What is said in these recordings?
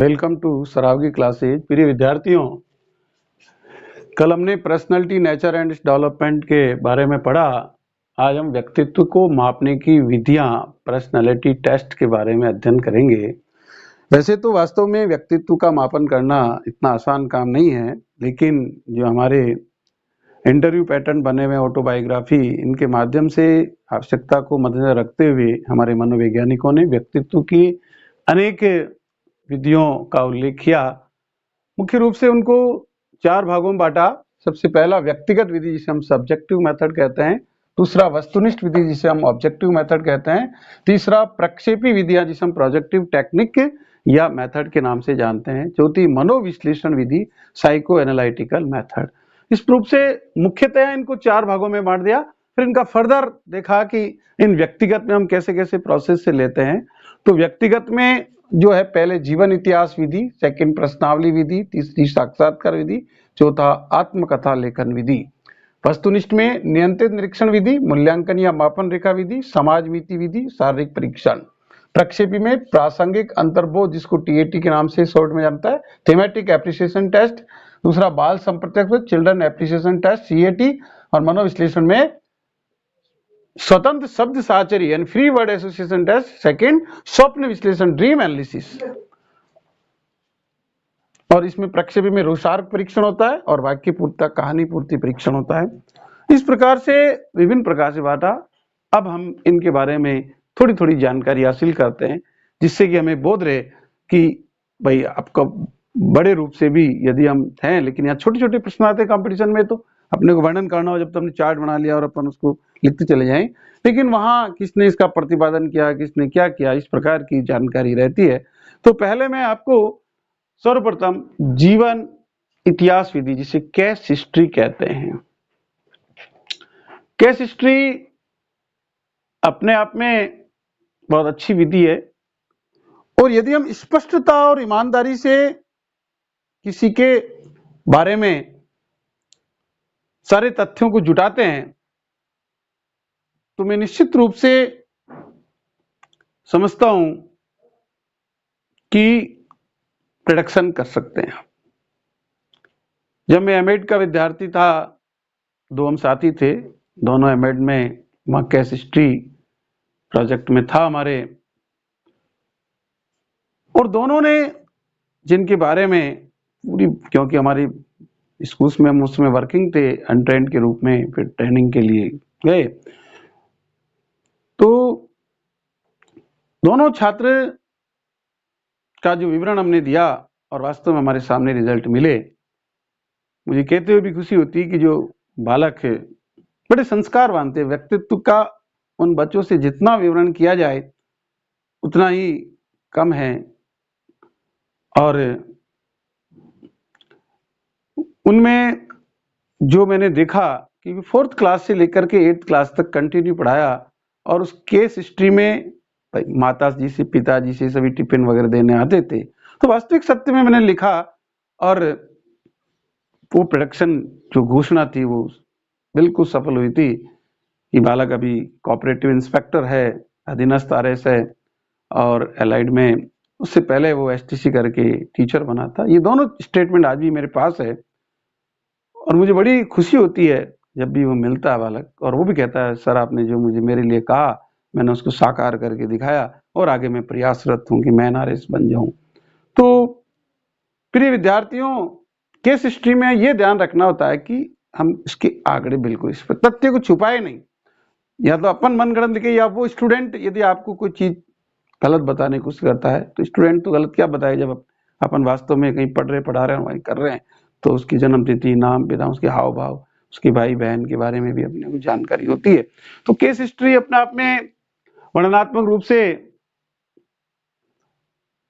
Welcome to Saraogi classes. प्रिय विद्यार्थियों, कल हमने पर्सनालिटी, नेचर एंड डेवलपमेंट के बारे में पढ़ा। आज हम व्यक्तित्व को मापने की विधियां, पर्सनालिटी टेस्ट के बारे में अध्ययन करेंगे। वैसे तो वास्तव में व्यक्तित्व का मापन करना इतना आसान काम नहीं है, लेकिन जो हमारे इंटरव्यू पैटर्न बने हुए ऑटोबायोग्राफी, इनके माध्यम से आवश्यकता को मद्देनजर रखते हुए हमारे मनोवैज्ञानिकों ने व्यक्तित्व की अनेक विधियों का उल्लेख किया। मुख्य रूप से उनको 4 भागों में बांटा। सबसे पहला व्यक्तिगत विधि, जिसे हम सब्जेक्टिव मेथड कहते हैं। दूसरा वस्तुनिष्ठ विधि, जिसे हम ऑब्जेक्टिव मेथड कहते हैं। तीसरा प्रक्षेपी विधियां, जिसे हम प्रोजेक्टिव टेक्निक या मेथड के नाम से जानते हैं। चौथी मनोविश्लेषण विधि, साइको एनालिटिकल मेथड। इस रूप से मुख्यतः इनको 4 भागों में बांट दिया। फिर इनका फर्दर देखा कि इन व्यक्तिगत में हम कैसे कैसे प्रोसेस से लेते हैं। तो व्यक्तिगत में जो है, पहले जीवन इतिहास विधि, सेकंड प्रश्नावली विधि, तीसरी साक्षात्कार विधि, चौथा आत्मकथा लेखन विधि। वस्तुनिष्ठ में नियंत्रित निरीक्षण विधि, मूल्यांकन या मापन रेखा विधि, समाज मीति विधि, शारीरिक परीक्षण। प्रक्षेपी में प्रासंगिक अंतर्बोध, जिसको टीएटी के नाम से शॉर्ट में जानता है, थीमेटिक एप्रिसिएशन टेस्ट। दूसरा बाल संप्रत्यक्ष, चिल्ड्रन एप्रिसिएशन टेस्ट, सीएटी। और मनोविश्लेषण में स्वतंत्र शब्द साहचर्य यानी free word association test. Second स्वप्न विश्लेषण, ड्रीम एनालिसिस। और इसमें प्रक्षेपी में रोषार्क परीक्षण होता है और वाक्य पूर्तता, कहानी पूर्ति परीक्षण होता है। इस प्रकार से विभिन्न प्रकार से बांटा। अब हम इनके बारे में थोड़ी थोड़ी जानकारी हासिल करते हैं, जिससे कि हमें बोध रहे कि भाई आपका बड़े रूप से भी यदि हम हैं, लेकिन यहाँ छोटे छोटे प्रश्न आते हैं कंपटीशन में, तो अपने को वर्णन करना हो, जब तो हमने चार्ट बना लिया और अपन उसको लिखते चले जाएं, लेकिन वहां किसने इसका प्रतिपादन किया, किसने क्या किया, इस प्रकार की जानकारी रहती है। तो पहले मैं आपको सर्वप्रथम जीवन इतिहास विधि, जिसे केस हिस्ट्री कहते हैं। केस हिस्ट्री अपने आप में बहुत अच्छी विधि है, और यदि हम स्पष्टता और ईमानदारी से किसी के बारे में सारे तथ्यों को जुटाते हैं, तो मैं निश्चित रूप से समझता हूं कि प्रोडक्शन कर सकते हैं। जब मैं एमएड का विद्यार्थी था, 2 हम साथी थे, दोनों एमएड में वहां केस हिस्ट्री प्रोजेक्ट में था हमारे, और दोनों ने जिनके बारे में पूरी, क्योंकि हमारी स्कूल्स में हम उसमें वर्किंग थे अनट्रेंड के रूप में, फिर ट्रेनिंग के लिए गए, तो दोनों छात्र का जो विवरण हमने दिया और वास्तव में हमारे सामने रिजल्ट मिले, मुझे कहते हुए भी खुशी होती है कि जो बालक है बड़े संस्कारवान थे। व्यक्तित्व का उन बच्चों से जितना विवरण किया जाए उतना ही कम है, और उनमें जो मैंने देखा कि 4th क्लास से लेकर के 8th क्लास तक कंटिन्यू पढ़ाया, और उस केस हिस्ट्री में माता जी से, पिताजी से सभी टिफिन वगैरह देने आते थे। तो वास्तविक सत्य में मैंने लिखा, और वो प्रोडक्शन जो घोषणा थी वो बिल्कुल सफल हुई थी कि बालक अभी कोऑपरेटिव इंस्पेक्टर है, अधीनस्थ आरएस है, और एलाइड में उससे पहले वो एसटीसी करके टीचर बना था। ये दोनों स्टेटमेंट आज भी मेरे पास है, और मुझे बड़ी खुशी होती है जब भी वो मिलता है बालक, और वो भी कहता है, सर आपने जो मुझे मेरे लिए कहा मैंने उसको साकार करके दिखाया, और आगे मैं प्रयासरत हूं कि मैं एनआरएस बन जाऊं। तो प्रिय विद्यार्थियों, केस हिस्ट्री में ये ध्यान रखना होता है कि हम इसके आंकड़े बिल्कुल इस पर तथ्य को छुपाए नहीं, या तो अपन मनगढ़ंत लिखे, या वो स्टूडेंट यदि आपको कोई चीज गलत बताने की कोशिश करता है, तो स्टूडेंट तो गलत क्या बताए, जब अपन वास्तव में कहीं पढ़ रहे हैं, वहीं कर रहे हैं, तो उसकी जन्म तिथि, नाम, पिता, उसके हाव भाव, उसके भाई बहन के बारे में भी अपने को जानकारी होती है। तो केस हिस्ट्री अपने आप में वर्णनात्मक रूप से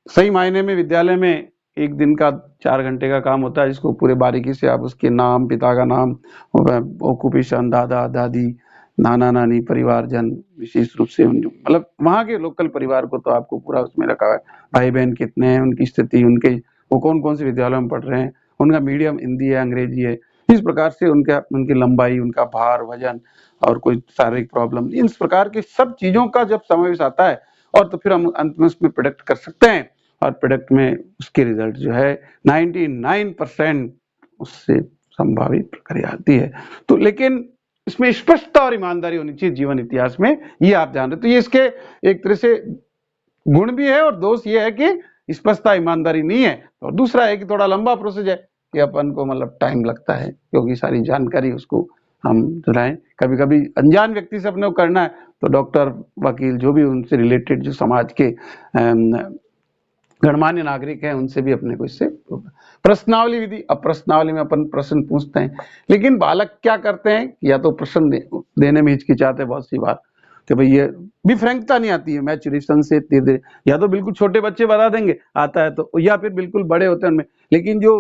सही मायने में विद्यालय में 1 दिन का 4 घंटे का काम होता है, जिसको पूरे बारीकी से आप उसके नाम, पिता का नाम, ऑक्यूपेशन, दादा दादी, नाना नानी, परिवारजन, विशेष रूप से मतलब वहां के लोकल परिवार को तो आपको पूरा उसमें रखा है, भाई बहन कितने हैं, उनकी स्थिति, उनके वो कौन कौन से विद्यालय में पढ़ रहे हैं, उनका मीडियम हिंदी है, अंग्रेजी है, इस प्रकार से उनकी लंबाई, उनका भार, वजन, और कोई शारीरिक प्रॉब्लम, इस प्रकार की सब चीजों का जब समावेश आता है, और तो फिर हम अंत में उसमें प्रोडक्ट कर सकते हैं। और प्रोडक्ट में उसके रिजल्ट जो है 99% उससे संभावित प्रक्रिया आती है। तो लेकिन इसमें स्पष्टता और ईमानदारी होनी चाहिए जीवन इतिहास में, ये आप जान रहे। तो ये इसके एक तरह से गुण भी है और दोष ये है कि स्पष्टता ईमानदारी नहीं है, और दूसरा है कि थोड़ा लंबा प्रोसेस है कि अपन को मतलब टाइम लगता है, क्योंकि सारी जानकारी उसको हम दिलाएं। कभी कभी अनजान व्यक्ति से अपने को करना है तो डॉक्टर, वकील, जो भी उनसे रिलेटेड जो समाज के गणमान्य नागरिक हैं उनसे भी अपने को इससे प्रश्नावली विधि। अब प्रश्नावली में अपन प्रश्न पूछते हैं, लेकिन बालक क्या करते हैं, या तो प्रश्न देने में हिचकिचाते हैं बहुत सी बार कि भाई ये भी फ्रैंकता नहीं आती है मैच्योरेशन से दे दे, या तो बिल्कुल छोटे बच्चे बता देंगे आता है तो, या फिर बिल्कुल बड़े होते हैं उनमें। लेकिन जो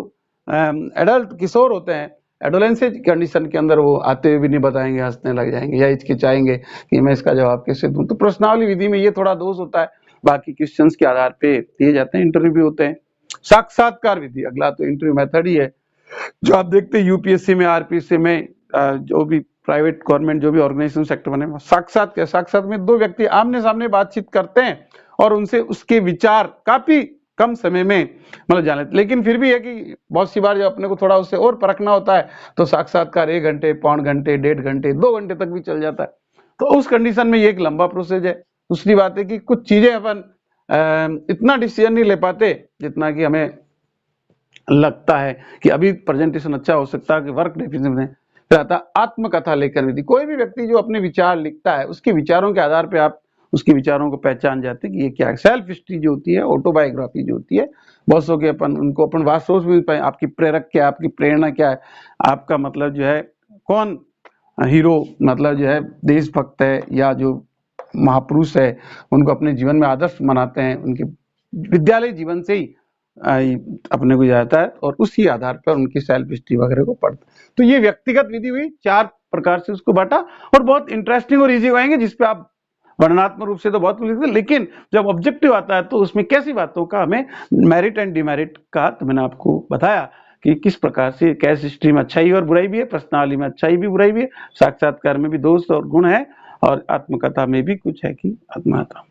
एडल्ट किशोर होते हैं एडोलेंसेज कंडीशन के अंदर, वो आते हुए भी नहीं बताएंगे, हंसने लग जाएंगे या हिचकिचाएंगे कि मैं इसका जवाब कैसे दूं। तो प्रश्नावली विधि में ये थोड़ा दोष होता है। बाकी क्वेश्चंस के आधार पे दिए जाते हैं, इंटरव्यू भी होते हैं। साक्षात्कार विधि अगला तो इंटरव्यू मेथड ही है, जो आप देखते हैं यूपीएससी में, आरपीएससी में, जो भी प्राइवेट गवर्नमेंट जो भी ऑर्गेनाइजेशन सेक्टर बने, साक्षात में दो व्यक्ति आमने सामने बातचीत करते हैं और उनसे उसके विचार काफी कम समय में मतलब जान लेते। लेकिन फिर भी है कि बहुत सी बार जब अपने को थोड़ा उससे और परखना होता है तो साक्षात्कार 1 घंटे, 1.5 घंटे, 1.5 घंटे, 2 घंटे तक भी चल जाता है। तो उस कंडीशन में ये एक लंबा प्रोसेस है। दूसरी बात है कि कुछ चीजें अपन इतना डिसीजन नहीं ले पाते जितना कि हमें लगता है कि अभी प्रेजेंटेशन अच्छा हो सकता है कि वर्क डेफिनेशन में। फिर आता आत्मकथा लेखन विधि। कोई भी व्यक्ति जो अपने विचार लिखता है उसके विचारों के आधार पे आप उसके विचारों को पहचान जाते हैं कि ये क्या है। सेल्फ हिस्ट्री जो होती है, ऑटोबायोग्राफी जो होती है, बहुत सौ के अपन उनको अपन वास्तव में पाए, आपकी प्रेरक क्या है, आपकी प्रेरणा क्या है, आपका मतलब जो है कौन हीरो मतलब जो है देशभक्त है या जो महापुरुष है उनको अपने जीवन में आदर्श बनाते हैं, उनके विद्यालय जीवन से ही अपने को जाता है और उसी आधार पर उनकी सेल्फ हिस्ट्री वगैरह को पढ़ता। तो ये व्यक्तिगत विधि हुई, 4 प्रकार से उसको बांटा और बहुत इंटरेस्टिंग और इजी होएंगे जिसपे आप वर्णनात्मक रूप से तो बहुत कुछ लिखते, लेकिन जब ऑब्जेक्टिव आता है तो उसमें कैसी बातों का हमें मेरिट एंड डिमेरिट का, तो मैंने आपको बताया कि किस प्रकार से कैस हिस्ट्री में अच्छाई और बुराई भी है, प्रश्नावली में अच्छाई भी बुराई भी है, साक्षात्कार में भी दोष और गुण है, और आत्मकथा में भी कुछ है कि आत्मकथा।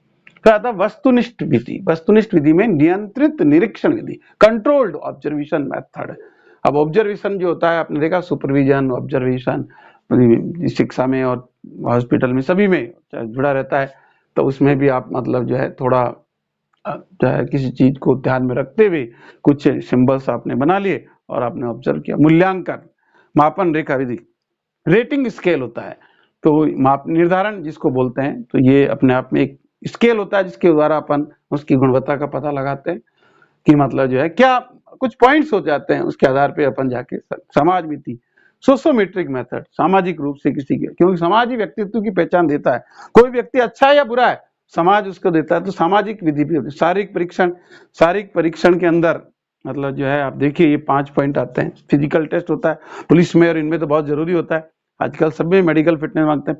फिर आता वस्तुनिष्ठ विधि। वस्तुनिष्ठ विधि में नियंत्रित निरीक्षण विधि, कंट्रोल्ड ऑब्जर्वेशन मेथड। अब ऑब्जर्वेशन जो होता है आपने देखा, सुपरविजन, ऑब्जर्वेशन शिक्षा में और हॉस्पिटल में सभी में जुड़ा रहता है। तो उसमें भी आप मतलब जो है थोड़ा जो है किसी चीज को ध्यान में रखते हुए कुछ सिंबल्स आपने बना लिए और आपने ऑब्जर्व किया। मूल्यांकन, मापन रेखा विधि, रेटिंग स्केल होता है। तो माप निर्धारण जिसको बोलते हैं, तो ये अपने आप में एक स्केल होता है जिसके द्वारा अपन उसकी गुणवत्ता का पता लगाते हैं कि मतलब जो है क्या कुछ पॉइंट्स हो जाते हैं, उसके आधार पे अपन जाके समाज विधि, सोशियोमेट्रिक मेथड, सामाजिक रूप से किसी के, क्योंकि समाज ही व्यक्तित्व की पहचान देता है। कोई व्यक्ति अच्छा है या बुरा है समाज उसको देता है। तो सामाजिक विधि भी होती है। शारीरिक परीक्षण, शारीरिक परीक्षण के अंदर मतलब जो है आप देखिए ये 5 पॉइंट आते हैं। फिजिकल टेस्ट होता है पुलिस में और इनमें तो बहुत जरूरी होता है, आजकल सब में मेडिकल फिटनेस मांगते हैं।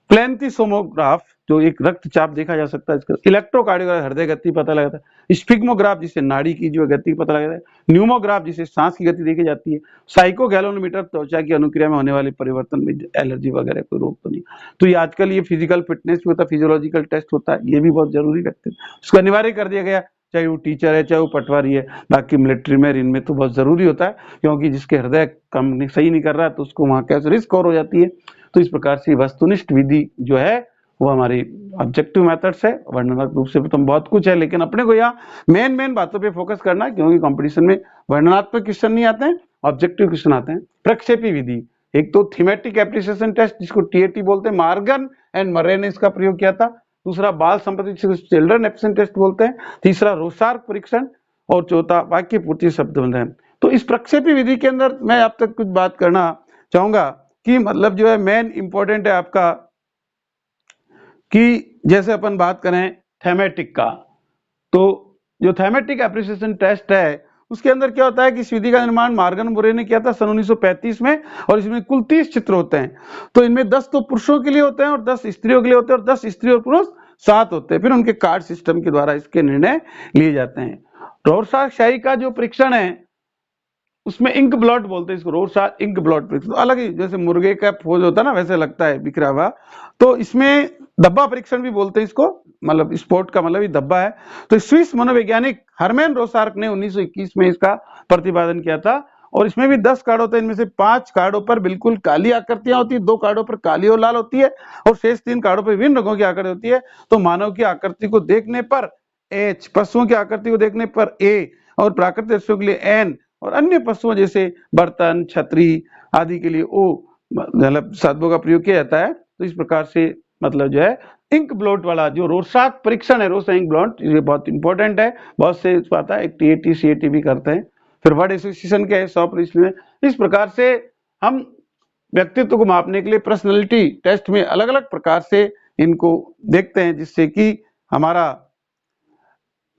प्लेंथिसोमोग्राफ जो एक रक्तचाप देखा जा सकता है, इलेक्ट्रोकार्डियोग्राफ हृदय गति पता लगाता है, स्पिग्मोग्राफ जिसे नाड़ी की जो गति पता लगाता है, न्यूमोग्राफ जिसे सांस की गति देखी जाती है, साइकोगैलोमीटर त्वचा की अनुक्रिया में होने वाले परिवर्तन में एलर्जी वगैरह कोई रोग तो नहीं। तो ये आजकल ये फिजिकल फिटनेस भी होता है, फिजियोलॉजिकल टेस्ट होता है, ये भी बहुत जरूरी रखते हैं, उसको अनिवार्य कर दिया गया, चाहे वो टीचर है चाहे वो पटवारी है। बाकी मिलिट्री में इनमें तो बहुत जरूरी होता है, क्योंकि जिसके हृदय कम सही नहीं कर रहा है तो उसको वहां कैसे रिस्क और हो जाती है। तो इस प्रकार से वस्तुनिष्ठ विधि जो है वो हमारी ऑब्जेक्टिव मेथड्स है। वर्णनात्मक रूप से तो बहुत कुछ है, लेकिन अपने को यहाँ मेन बातों पे फोकस करना है, क्योंकि कंपटीशन में वर्णनात्मक क्वेश्चन नहीं आते हैं, ऑब्जेक्टिव क्वेश्चन आते हैं। प्रक्षेपी विधि, एक तो थीमेटिक एप्रिसिएशन टेस्ट जिसको टीएटी बोलते हैं, मार्गन एंड मर्रे ने इसका प्रयोग किया था। दूसरा बाल संपत्ति चिल्ड्रन एप्सन टेस्ट बोलते हैं। तीसरा रोसार्क परीक्षण और चौथा वाक्य पूर्ति शब्द बंधन। तो इस प्रक्षेपी विधि के अंदर मैं आप तक कुछ बात करना चाहूंगा कि मतलब जो है मेन इंपॉर्टेंट है आपका कि जैसे अपन बात करें थेमेटिक का, तो जो थेमेटिक एप्रिसिएशन टेस्ट है उसके अंदर क्या होता है कि इस विधि का निर्माण मार्गन मुरे ने किया था सन 1935 में, और इसमें कुल 30 चित्र होते हैं। तो इनमें 10 तो पुरुषों के लिए होते हैं और 10 स्त्रियों के लिए होते हैं, और 10 स्त्री और पुरुष 7 होते हैं। फिर उनके कार्ड सिस्टम के द्वारा इसके निर्णय लिए जाते हैं। रोरसाक शाही का जो परीक्षण है उसमें इंक ब्लड बोलते हैं इसको, रोरसाक इंक ब्लड परीक्षण। तो अलग ही जैसे मुर्गे का फौज होता है ना, वैसे लगता है बिखरा हुआ। तो इसमें डब्बा परीक्षण भी बोलते हैं इसको, मतलब स्पोर्ट का मतलब ही धब्बा है। तो स्विस मनोवैज्ञानिक हरमैन रोसार्क ने 1921 में इसका प्रतिपादन किया था और इसमें भी 10 कार्ड होते हैं। इनमें से 5 कार्डों पर बिल्कुल काली आकृतियां होती है, 2 कार्डों पर काली और लाल होती है और शेष 3 कार्डों पर विभिन्न रंगों की आकृति होती है। तो मानव की आकृति को देखने पर H, पशुओं की आकृति को देखने पर A और प्राकृतिक दृश्यों के लिए N और अन्य पशुओं जैसे बर्तन, छतरी आदि के लिए O मतलब शब्दों का प्रयोग किया जाता है। तो इस प्रकार से मतलब जो है इंक ब्लॉट वाला जो रोरसाक परीक्षण है, रोसा इंक ब्लॉट, ये बहुत इंपॉर्टेंट है, बहुत से आता है, एक TAT CAT भी करते हैं। फिर वर्ड एसोसिएशन क्या है, 100 में। इस प्रकार से हम व्यक्तित्व को मापने के लिए पर्सनैलिटी टेस्ट में अलग अलग प्रकार से इनको देखते हैं, जिससे कि हमारा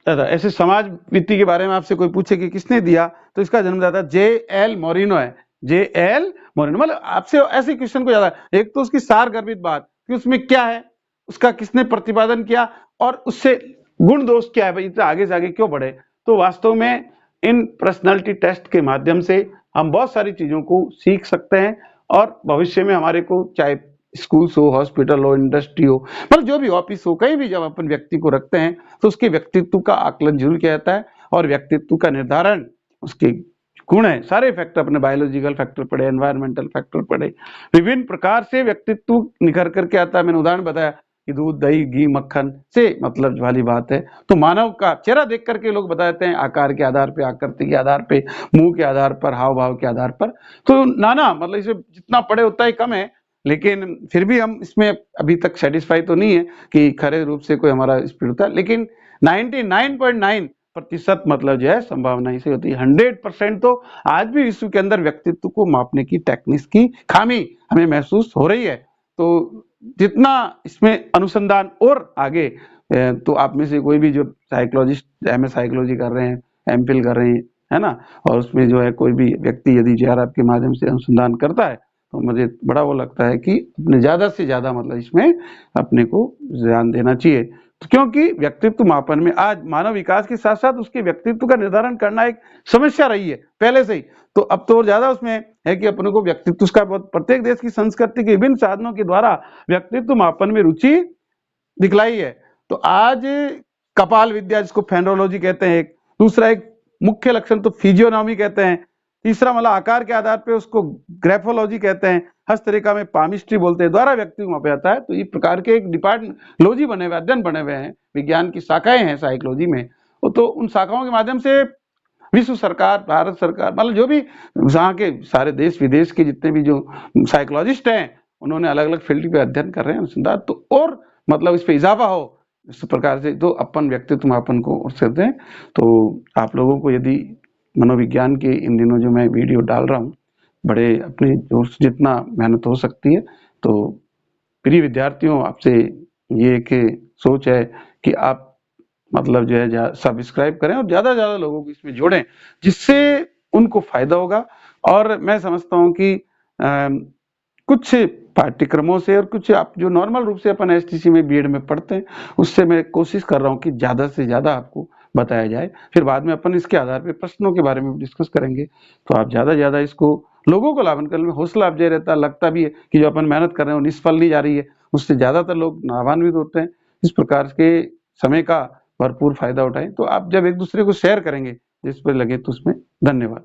ऐसे समाज वित्ती के बारे में आपसे कोई पूछे कि किसने दिया, तो इसका जन्मदाता JL मोरिनो है। JL मोरिनो, मतलब आपसे ऐसे क्वेश्चन को ज्यादा, एक तो उसकी सारगर्भित बात कि उसमें क्या है, उसका किसने प्रतिपादन किया और उससे गुण दोष क्या है, भाई इतना आगे से आगे क्यों बढ़े। तो वास्तव में इन पर्सनालिटी टेस्ट के माध्यम से हम बहुत सारी चीजों को सीख सकते हैं और भविष्य में हमारे को चाहे स्कूल्स हो, हॉस्पिटल हो, इंडस्ट्री हो, मतलब जो भी ऑफिस हो, कहीं भी जब अपन व्यक्ति को रखते हैं तो उसके व्यक्तित्व का आकलन जरूर किया जाता है और व्यक्तित्व का निर्धारण उसके गुण है, सारे फैक्टर, अपने बायोलॉजिकल फैक्टर पढ़े, एनवायरमेंटल फैक्टर पढ़े, विभिन्न प्रकार से व्यक्तित्व निखर करके आता है। मैंने उदाहरण बताया कि दूध, दही, घी, मक्खन से मतलब वाली बात है। तो मानव का चेहरा देख करके लोग बताते हैं आकार के आधार पे, आकृति के आधार पे, मुंह के आधार पर, हाव भाव के आधार पर। तो नाना मतलब इसे जितना पढ़े उतना ही कम है, लेकिन फिर भी हम इसमें अभी तक सेटिस्फाई तो नहीं है कि खरे रूप से कोई हमारा स्पीड होता है, लेकिन 99.9% मतलब जो है संभावना इसे होती है। 100% तो आज भी विश्व के अंदर व्यक्तित्व को मापने की टेक्निक्स की खामी हमें महसूस हो रही है। तो जितना इसमें अनुसंधान और आगे, तो आप में से कोई भी जो साइकोलॉजिस्ट, MS साइकोलॉजी कर रहे हैं, MPhil कर रहे हैं, है ना, और उसमें जो है कोई भी व्यक्ति यदि JRF के माध्यम से अनुसंधान करता है तो मुझे बड़ा वो लगता है कि अपने ज्यादा से ज्यादा मतलब इसमें अपने को ध्यान देना चाहिए। तो क्योंकि व्यक्तित्व मापन में आज मानव विकास के साथ साथ उसके व्यक्तित्व का निर्धारण करना एक समस्या रही है पहले से ही, तो अब तो ज्यादा उसमें है कि अपने को व्यक्तित्व का बहुत, प्रत्येक देश की संस्कृति के विभिन्न साधनों के द्वारा व्यक्तित्व मापन में रुचि दिखलाई है। तो आज कपाल विद्या जिसको फेनोलॉजी कहते हैं, एक दूसरा एक मुख्य लक्षण तो फिजियोनॉमी कहते हैं, तीसरा मतलब आकार के आधार पे उसको ग्राफोलॉजी कहते हैं, हस्तरेखा में पामिस्ट्री बोलते हैं, द्वारा व्यक्ति को मापा जाता है। तो इस प्रकार के एक डिपार्टमेंटोलॉजी बने हुए, अध्ययन बने हुए हैं, विज्ञान की शाखाएं हैं साइकोलॉजी में। तो उन शाखाओं के माध्यम से विश्व सरकार, भारत सरकार, मतलब जो भी यहाँ के सारे देश विदेश के जितने भी जो साइकोलॉजिस्ट हैं, उन्होंने अलग अलग फील्ड पे अध्ययन कर रहे हैं अनुसंधान, तो और मतलब इस पे इजाफा हो इस प्रकार से तो अपन व्यक्तित्व मापन को और सकते हैं। तो आप लोगों को यदि मनोविज्ञान के इन दिनों जो मैं वीडियो डाल रहा हूँ, बड़े अपने जोर से जितना मेहनत हो सकती है, तो प्रिय विद्यार्थियों आपसे ये एक सोच है कि आप मतलब जो है सब्सक्राइब करें और ज्यादा से ज्यादा लोगों को इसमें जोड़ें, जिससे उनको फायदा होगा। और मैं समझता हूँ कि कुछ पाठ्यक्रमों से और कुछ आप जो नॉर्मल रूप से अपन STC में BEd में पढ़ते हैं, उससे मैं कोशिश कर रहा हूँ कि ज्यादा से ज्यादा आपको बताया जाए। फिर बाद में अपन इसके आधार पर प्रश्नों के बारे में डिस्कस करेंगे। तो आप ज्यादा से ज्यादा इसको लोगों को लाभान्वित करने में हौसला अफजाई रहता है, लगता भी है कि जो अपन मेहनत कर रहे हैं वो निष्फल नहीं जा रही है, उससे ज्यादातर लोग लाभान्वित होते हैं। इस प्रकार के समय का भरपूर फायदा उठाएं। तो आप जब एक दूसरे को शेयर करेंगे जिस पर लगे तो उसमें धन्यवाद।